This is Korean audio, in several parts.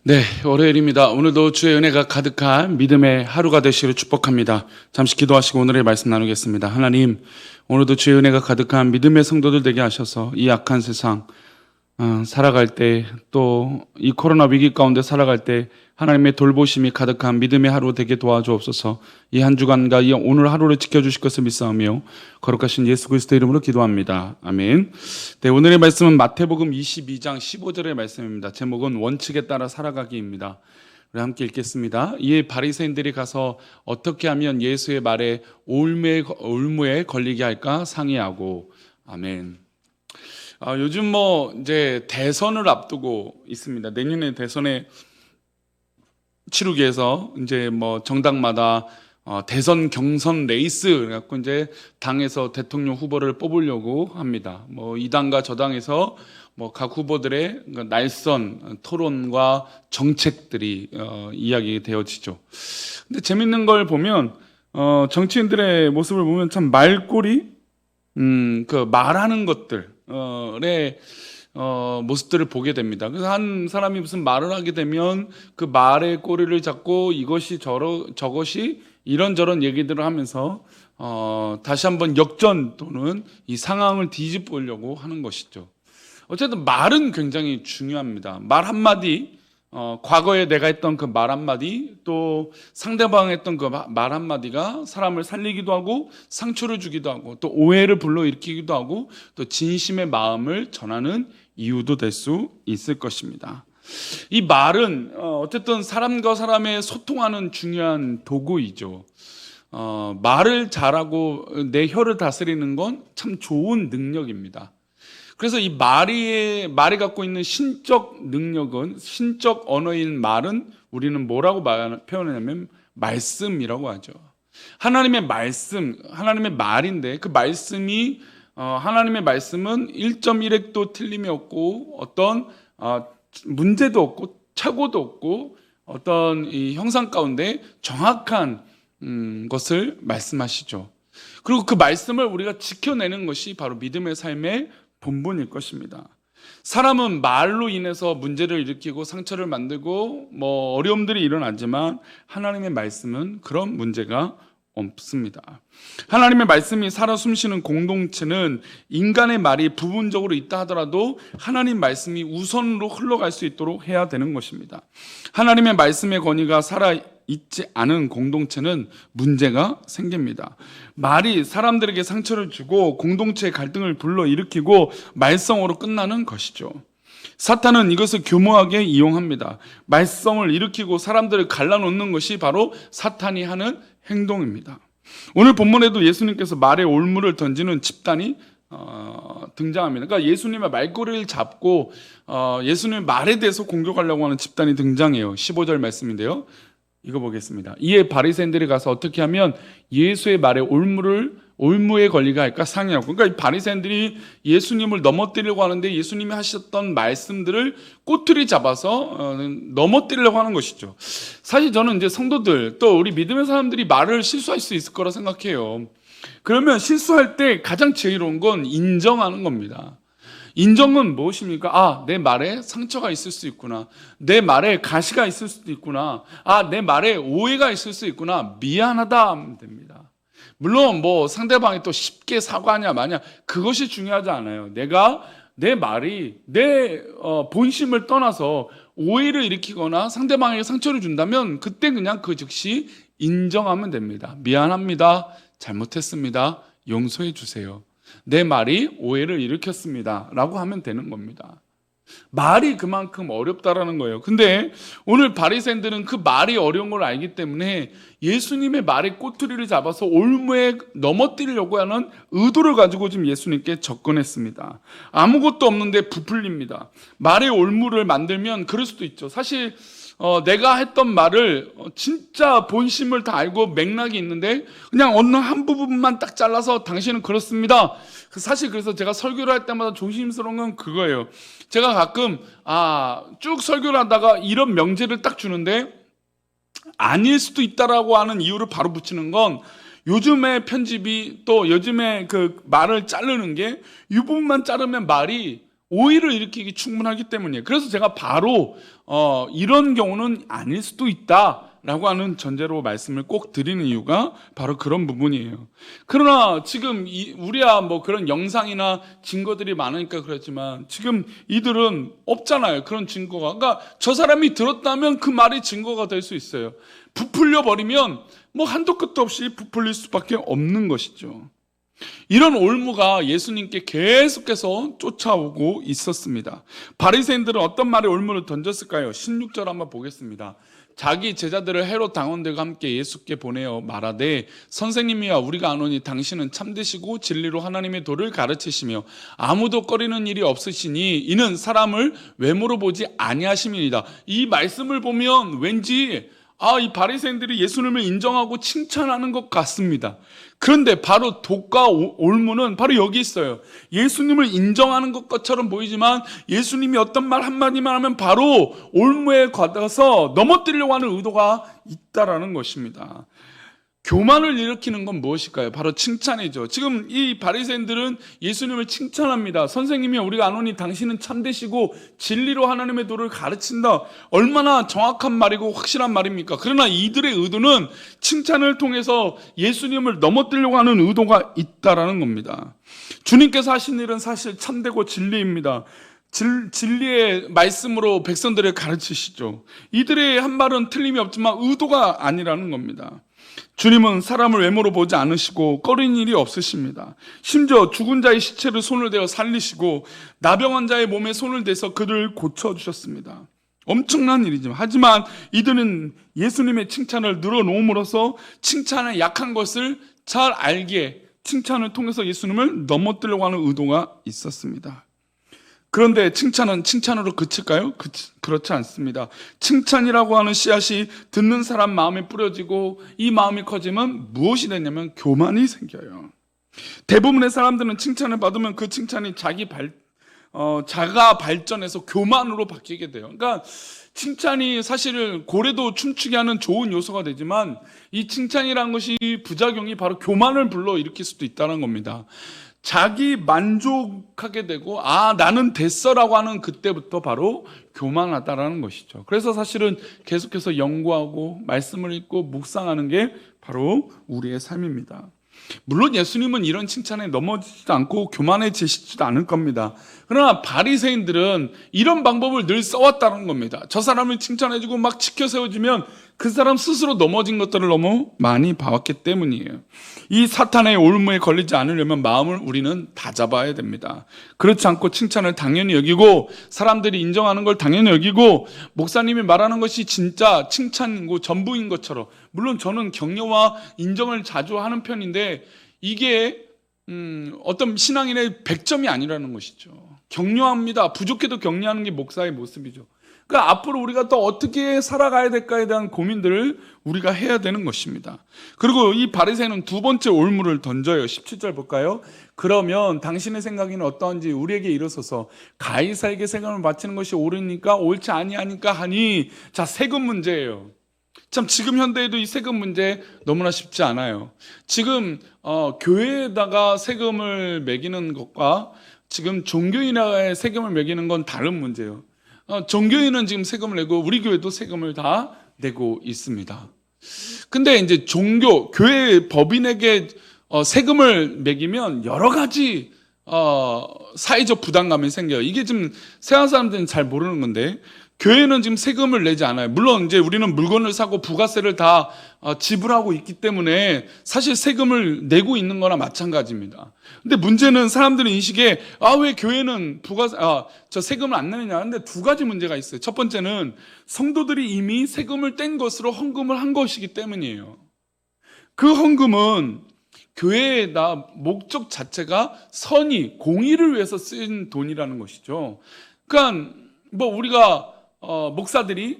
네, 월요일입니다. 오늘도 주의 은혜가 가득한 믿음의 하루가 되시기를 축복합니다. 잠시 기도하시고 오늘의 말씀 나누겠습니다. 하나님, 오늘도 주의 은혜가 가득한 믿음의 성도들 되게 하셔서 이 악한 세상 살아갈 때, 또 이 코로나 위기 가운데 살아갈 때 하나님의 돌보심이 가득한 믿음의 하루 되게 도와주옵소서. 이 한 주간과 이 오늘 하루를 지켜주실 것을 믿사오며 거룩하신 예수 그리스도 이름으로 기도합니다. 아멘. 네, 오늘의 말씀은 마태복음 22장 15절의 말씀입니다. 제목은 원칙에 따라 살아가기입니다. 우리 함께 읽겠습니다. 이에 바리새인들이 가서 어떻게 하면 예수의 말에 올무에 걸리게 할까 상의하고. 아멘. 요즘 이제 대선을 앞두고 있습니다. 내년에 대선에 치르기 위해서 이제 정당마다 대선 경선 레이스 갖고 이제 당에서 대통령 후보를 뽑으려고 합니다. 이 당과 저 당에서 각 후보들의 날선 토론과 정책들이 이야기되어지죠. 근데 재밌는 걸 보면 정치인들의 모습을 보면 참 말꼬리, 그 말하는 것들의 모습들을 보게 됩니다. 그래서 한 사람이 무슨 말을 하게 되면 그 말의 꼬리를 잡고 이것이 저것이 이런저런 얘기들을 하면서 다시 한번 역전 또는 이 상황을 뒤집으려고 하는 것이죠. 어쨌든 말은 굉장히 중요합니다. 말 한마디, 과거에 내가 했던 그 말 한마디, 또 상대방이 했던 그 말 한마디가 사람을 살리기도 하고 상처를 주기도 하고 또 오해를 불러일으키기도 하고 또 진심의 마음을 전하는 이유도 될 수 있을 것입니다. 이 말은 어쨌든 사람과 사람의 소통하는 중요한 도구이죠. 말을 잘하고 내 혀를 다스리는 건 참 좋은 능력입니다. 그래서 이 말이 갖고 있는 신적 능력은, 신적 언어인 말은 우리는 뭐라고 표현하냐면 말씀이라고 하죠. 하나님의 말씀, 하나님의 말인데 그 말씀이 하나님의 말씀은 1.1획도 틀림이 없고 어떤 문제도 없고 착오도 없고 어떤 이 형상 가운데 정확한 것을 말씀하시죠. 그리고 그 말씀을 우리가 지켜내는 것이 바로 믿음의 삶의 본분일 것입니다. 사람은 말로 인해서 문제를 일으키고 상처를 만들고 어려움들이 일어나지만 하나님의 말씀은 그런 문제가 없습니다. 하나님의 말씀이 살아 숨쉬는 공동체는 인간의 말이 부분적으로 있다 하더라도 하나님 말씀이 우선으로 흘러갈 수 있도록 해야 되는 것입니다. 하나님의 말씀의 권위가 살아 있지 않은 공동체는 문제가 생깁니다. 말이 사람들에게 상처를 주고 공동체의 갈등을 불러일으키고 말썽으로 끝나는 것이죠. 사탄은 이것을 교묘하게 이용합니다. 말썽을 일으키고 사람들을 갈라놓는 것이 바로 사탄이 하는 행동입니다. 오늘 본문에도 예수님께서 말에 올무를 던지는 집단이 등장합니다. 그러니까 예수님의 말꼬리를 잡고 예수님의 말에 대해서 공격하려고 하는 집단이 등장해요. 15절 말씀인데요. 이거 보겠습니다. 이에 바리새인들이 가서 어떻게 하면 예수의 말에 올무에 걸리게 할까 상의하고. 그러니까 이 바리새인들이 예수님을 넘어뜨리려고 하는데 예수님이 하셨던 말씀들을 꼬투리 잡아서 넘어뜨리려고 하는 것이죠. 사실 저는 이제 성도들 또 우리 믿음의 사람들이 말을 실수할 수 있을 거라 생각해요. 그러면 실수할 때 가장 지혜로운 건 인정하는 겁니다. 인정은 무엇입니까? 내 말에 상처가 있을 수 있구나. 내 말에 가시가 있을 수도 있구나. 내 말에 오해가 있을 수 있구나. 미안하다 하면 됩니다. 물론 상대방이 또 쉽게 사과하냐 마냐 그것이 중요하지 않아요. 내가 내 말이 내 본심을 떠나서 오해를 일으키거나 상대방에게 상처를 준다면 그때 그냥 그 즉시 인정하면 됩니다. 미안합니다. 잘못했습니다. 용서해 주세요. 내 말이 오해를 일으켰습니다 라고 하면 되는 겁니다. 말이 그만큼 어렵다라는 거예요. 근데 오늘 바리새인들은 그 말이 어려운 걸 알기 때문에 예수님의 말의 꼬투리를 잡아서 올무에 넘어뜨리려고 하는 의도를 가지고 지금 예수님께 접근했습니다. 아무것도 없는데 부풀립니다. 말의 올무를 만들면 그럴 수도 있죠. 사실 내가 했던 말을 진짜 본심을 다 알고 맥락이 있는데 그냥 어느 한 부분만 딱 잘라서 당신은 그렇습니다. 사실 그래서 제가 설교를 할 때마다 조심스러운 건 그거예요. 제가 가끔 쭉 설교를 하다가 이런 명제를 딱 주는데 아닐 수도 있다라고 하는 이유를 바로 붙이는 건 요즘의 편집이 또 요즘에 그 말을 자르는 게 이 부분만 자르면 말이 오해를 일으키기 충분하기 때문이에요. 그래서 제가 바로 이런 경우는 아닐 수도 있다라고 하는 전제로 말씀을 꼭 드리는 이유가 바로 그런 부분이에요. 그러나 지금 우리야 뭐 그런 영상이나 증거들이 많으니까 그렇지만 지금 이들은 없잖아요. 그런 증거가. 그러니까 저 사람이 들었다면 그 말이 증거가 될 수 있어요. 부풀려 버리면 뭐 한도 끝도 없이 부풀릴 수밖에 없는 것이죠. 이런 올무가 예수님께 계속해서 쫓아오고 있었습니다. 바리새인들은 어떤 말에 올무를 던졌을까요? 16절 한번 보겠습니다. 자기 제자들을 헤롯 당원들과 함께 예수께 보내어 말하되 선생님이여 우리가 아노니 당신은 참되시고 진리로 하나님의 도를 가르치시며 아무도 꺼리는 일이 없으시니 이는 사람을 외모로 보지 아니하심이니이다. 이 말씀을 보면 왠지 이 바리새인들이 예수님을 인정하고 칭찬하는 것 같습니다. 그런데 바로 독과 올무는 바로 여기 있어요. 예수님을 인정하는 것처럼 보이지만 예수님이 어떤 말 한마디만 하면 바로 올무에 가서 넘어뜨리려고 하는 의도가 있다라는 것입니다. 교만을 일으키는 건 무엇일까요? 바로 칭찬이죠. 지금 이 바리새인들은 예수님을 칭찬합니다. 선생님이 우리가 아노니 당신은 참되시고 진리로 하나님의 도를 가르친다. 얼마나 정확한 말이고 확실한 말입니까? 그러나 이들의 의도는 칭찬을 통해서 예수님을 넘어뜨리려고 하는 의도가 있다라는 겁니다. 주님께서 하신 일은 사실 참되고 진리입니다. 진리의 말씀으로 백성들을 가르치시죠. 이들의 한 말은 틀림이 없지만 의도가 아니라는 겁니다. 주님은 사람을 외모로 보지 않으시고 꺼리는 일이 없으십니다. 심지어 죽은 자의 시체를 손을 대어 살리시고 나병 환자의 몸에 손을 대서 그를 고쳐주셨습니다. 엄청난 일이지만 하지만 이들은 예수님의 칭찬을 늘어놓음으로써 칭찬의 약한 것을 잘 알기에 칭찬을 통해서 예수님을 넘어뜨리려고 하는 의도가 있었습니다. 그런데 칭찬은 칭찬으로 그칠까요? 그렇지 않습니다. 칭찬이라고 하는 씨앗이 듣는 사람 마음에 뿌려지고 이 마음이 커지면 무엇이 되냐면 교만이 생겨요. 대부분의 사람들은 칭찬을 받으면 그 칭찬이 자가 발전해서 교만으로 바뀌게 돼요. 그러니까 칭찬이 사실 고래도 춤추게 하는 좋은 요소가 되지만 이 칭찬이라는 것이 부작용이 바로 교만을 불러일으킬 수도 있다는 겁니다. 자기 만족하게 되고 나는 됐어라고 하는 그때부터 바로 교만하다라는 것이죠. 그래서 사실은 계속해서 연구하고 말씀을 읽고 묵상하는 게 바로 우리의 삶입니다. 물론 예수님은 이런 칭찬에 넘어지지도 않고 교만해지시지도 않을 겁니다. 그러나 바리새인들은 이런 방법을 늘 써왔다는 겁니다. 저 사람을 칭찬해주고 막 치켜 세워주면 그 사람 스스로 넘어진 것들을 너무 많이 봐왔기 때문이에요. 이 사탄의 올무에 걸리지 않으려면 마음을 우리는 다잡아야 됩니다. 그렇지 않고 칭찬을 당연히 여기고 사람들이 인정하는 걸 당연히 여기고 목사님이 말하는 것이 진짜 칭찬이고 전부인 것처럼, 물론 저는 격려와 인정을 자주 하는 편인데 이게 어떤 신앙인의 100점이 아니라는 것이죠. 격려합니다. 부족해도 격려하는 게 목사의 모습이죠. 그러니까 앞으로 우리가 또 어떻게 살아가야 될까에 대한 고민들을 우리가 해야 되는 것입니다. 그리고 이 바리새인은 두 번째 올무를 던져요. 17절 볼까요? 그러면 당신의 생각에는 어떠한지 우리에게 이르소서. 가이사에게 세금을 바치는 것이 옳으니까 옳지 아니하니까 하니. 자, 세금 문제예요. 참 지금 현대에도 이 세금 문제 너무나 쉽지 않아요. 지금 교회에다가 세금을 매기는 것과 지금 종교인에게 세금을 매기는 건 다른 문제예요. 종교인은 지금 세금을 내고 우리 교회도 세금을 다 내고 있습니다. 근데 이제 교회 법인에게 세금을 매기면 여러 가지 사회적 부담감이 생겨요. 이게 지금 세상 사람들은 잘 모르는 건데 교회는 지금 세금을 내지 않아요. 물론 이제 우리는 물건을 사고 부가세를 다 지불하고 있기 때문에 사실 세금을 내고 있는 거나 마찬가지입니다. 근데 문제는 사람들의 인식에 왜 교회는 저 세금을 안 내느냐. 근데 두 가지 문제가 있어요. 첫 번째는 성도들이 이미 세금을 뗀 것으로 헌금을 한 것이기 때문이에요. 그 헌금은 교회에다 목적 자체가 선의, 공의를 위해서 쓰인 돈이라는 것이죠. 그러니까 우리가 목사들이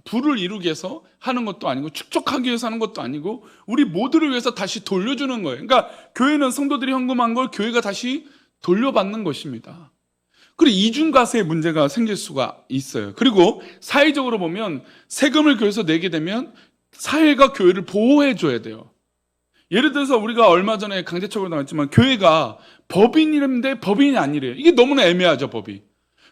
부를 이루기 위해서 하는 것도 아니고 축적하기 위해서 하는 것도 아니고 우리 모두를 위해서 다시 돌려주는 거예요. 그러니까 교회는 성도들이 헌금한 걸 교회가 다시 돌려받는 것입니다. 그리고 이중과세의 문제가 생길 수가 있어요. 그리고 사회적으로 보면 세금을 교회에서 내게 되면 사회가 교회를 보호해 줘야 돼요. 예를 들어서 우리가 얼마 전에 강제처벌 당했지만 교회가 법인이라는데 법인이 아니래요. 이게 너무나 애매하죠, 법이.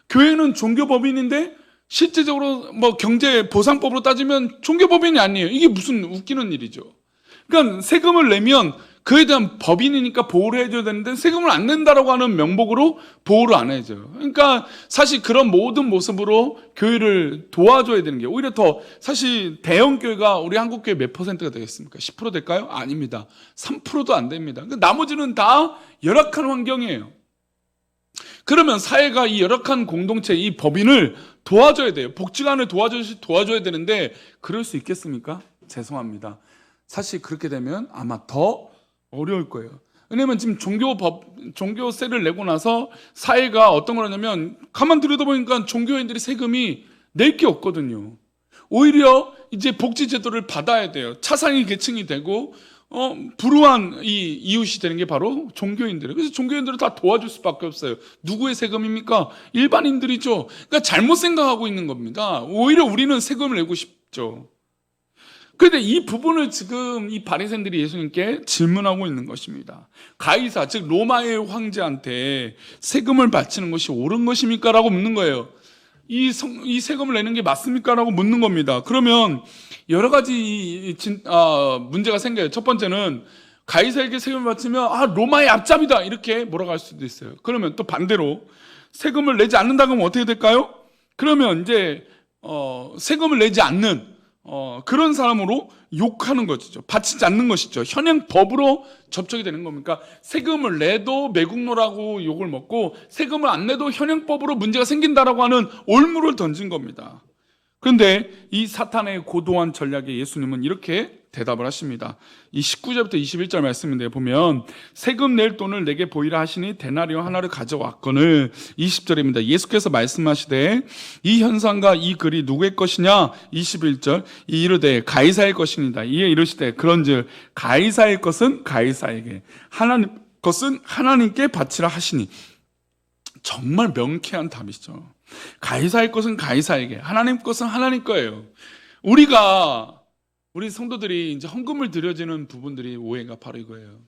교회는 종교법인인데 실제적으로 뭐 경제보상법으로 따지면 종교법인이 아니에요. 이게 무슨 웃기는 일이죠. 그러니까 세금을 내면 그에 대한 법인이니까 보호를 해줘야 되는데 세금을 안 낸다라고 하는 명목으로 보호를 안 해줘요. 그러니까 사실 그런 모든 모습으로 교회를 도와줘야 되는 게 오히려 더 사실 대형 교회가 우리 한국 교회 몇 퍼센트가 되겠습니까? 10% 될까요? 아닙니다. 3%도 안 됩니다. 나머지는 다 열악한 환경이에요. 그러면 사회가 이 열악한 공동체, 이 법인을 도와줘야 돼요. 복지관을 도와줘야 되는데 그럴 수 있겠습니까? 죄송합니다. 사실 그렇게 되면 아마 더 어려울 거예요. 왜냐면 지금 종교세를 내고 나서 사회가 어떤 거냐면 가만 들여다보니까 종교인들이 세금이 낼 게 없거든요. 오히려 이제 복지제도를 받아야 돼요. 차상위 계층이 되고 불우한 이 이웃이 되는 게 바로 종교인들이에요. 그래서 종교인들을 다 도와줄 수밖에 없어요. 누구의 세금입니까? 일반인들이죠. 그러니까 잘못 생각하고 있는 겁니다. 오히려 우리는 세금을 내고 싶죠. 그런데 이 부분을 지금 이 바리새인들이 예수님께 질문하고 있는 것입니다. 가이사, 즉 로마의 황제한테 세금을 바치는 것이 옳은 것입니까? 라고 묻는 거예요. 이 세금을 내는 게 맞습니까? 라고 묻는 겁니다. 그러면 여러 가지 문제가 생겨요. 첫 번째는 가이사에게 세금을 바치면 로마의 앞잡이다 이렇게 몰아갈 수도 있어요. 그러면 또 반대로 세금을 내지 않는다 그러면 어떻게 될까요? 그러면 이제 세금을 내지 않는 그런 사람으로 욕하는 것이죠. 바치지 않는 것이죠. 현행 법으로 접촉이 되는 겁니까? 세금을 내도 매국노라고 욕을 먹고 세금을 안 내도 현행법으로 문제가 생긴다라고 하는 올무를 던진 겁니다. 그런데 이 사탄의 고도한 전략에 예수님은 이렇게 대답을 하십니다. 이 19절부터 21절 말씀인데 보면 세금 낼 돈을 내게 보이라 하시니 데나리온 하나를 가져왔거늘 20절입니다. 예수께서 말씀하시되 이 현상과 이 글이 누구의 것이냐 21절 이르되 가이사의 것입니다. 이에 이르시되 그런즉 가이사의 것은 가이사에게 하나님 것은 하나님께 바치라 하시니 정말 명쾌한 답이죠. 가이사의 것은 가이사에게 하나님 것은 하나님 거예요. 우리 성도들이 이제 헌금을 드려지는 부분들이 오해가 바로 이거예요.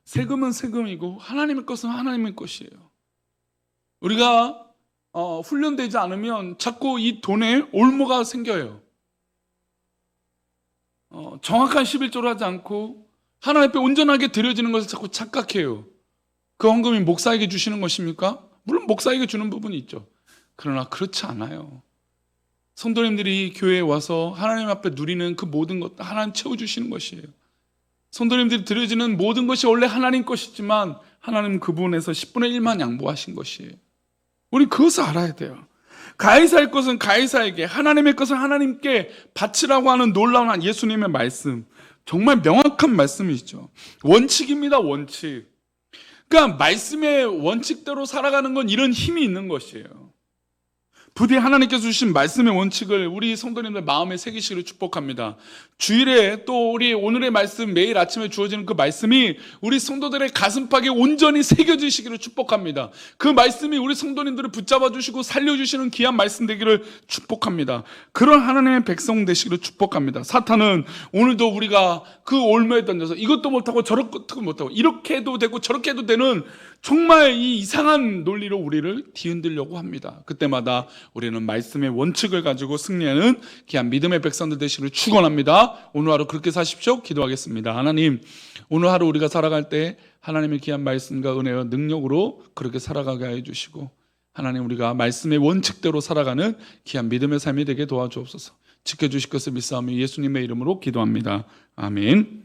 세금은 세금이고 하나님의 것은 하나님의 것이에요. 우리가 훈련되지 않으면 자꾸 이 돈에 올무가 생겨요. 정확한 11조를 하지 않고 하나님 앞에 온전하게 드려지는 것을 자꾸 착각해요. 그 헌금이 목사에게 주시는 것입니까? 물론 목사에게 주는 부분이 있죠. 그러나 그렇지 않아요. 성도님들이 교회에 와서 하나님 앞에 누리는 그 모든 것 하나님 채워주시는 것이에요. 성도님들이 드려지는 모든 것이 원래 하나님 것이지만 하나님 그 부분에서 10분의 1만 양보하신 것이에요. 우리 그것을 알아야 돼요. 가이사의 것은 가이사에게 하나님의 것은 하나님께 바치라고 하는 놀라운 예수님의 말씀, 정말 명확한 말씀이죠. 원칙입니다. 원칙. 그러니까 말씀의 원칙대로 살아가는 건 이런 힘이 있는 것이에요. 부디 하나님께서 주신 말씀의 원칙을 우리 성도님들 마음에 새기시기를 축복합니다. 주일에 또 우리 오늘의 말씀 매일 아침에 주어지는 그 말씀이 우리 성도들의 가슴팍에 온전히 새겨지시기를 축복합니다. 그 말씀이 우리 성도님들을 붙잡아 주시고 살려주시는 귀한 말씀 되기를 축복합니다. 그런 하나님의 백성 되시기를 축복합니다. 사탄은 오늘도 우리가 그 올무에 던져서 이것도 못하고 저것도 못하고 이렇게 해도 되고 저렇게 해도 되는 정말 이 이상한 논리로 우리를 뒤흔들려고 합니다. 그때마다 우리는 말씀의 원칙을 가지고 승리하는 귀한 믿음의 백성들 되시기를 축원합니다. 오늘 하루 그렇게 사십시오. 기도하겠습니다. 하나님, 오늘 하루 우리가 살아갈 때 하나님의 귀한 말씀과 은혜와 능력으로 그렇게 살아가게 해주시고 하나님 우리가 말씀의 원칙대로 살아가는 귀한 믿음의 삶이 되게 도와주옵소서. 지켜주실 것을 믿사오며 예수님의 이름으로 기도합니다. 아멘.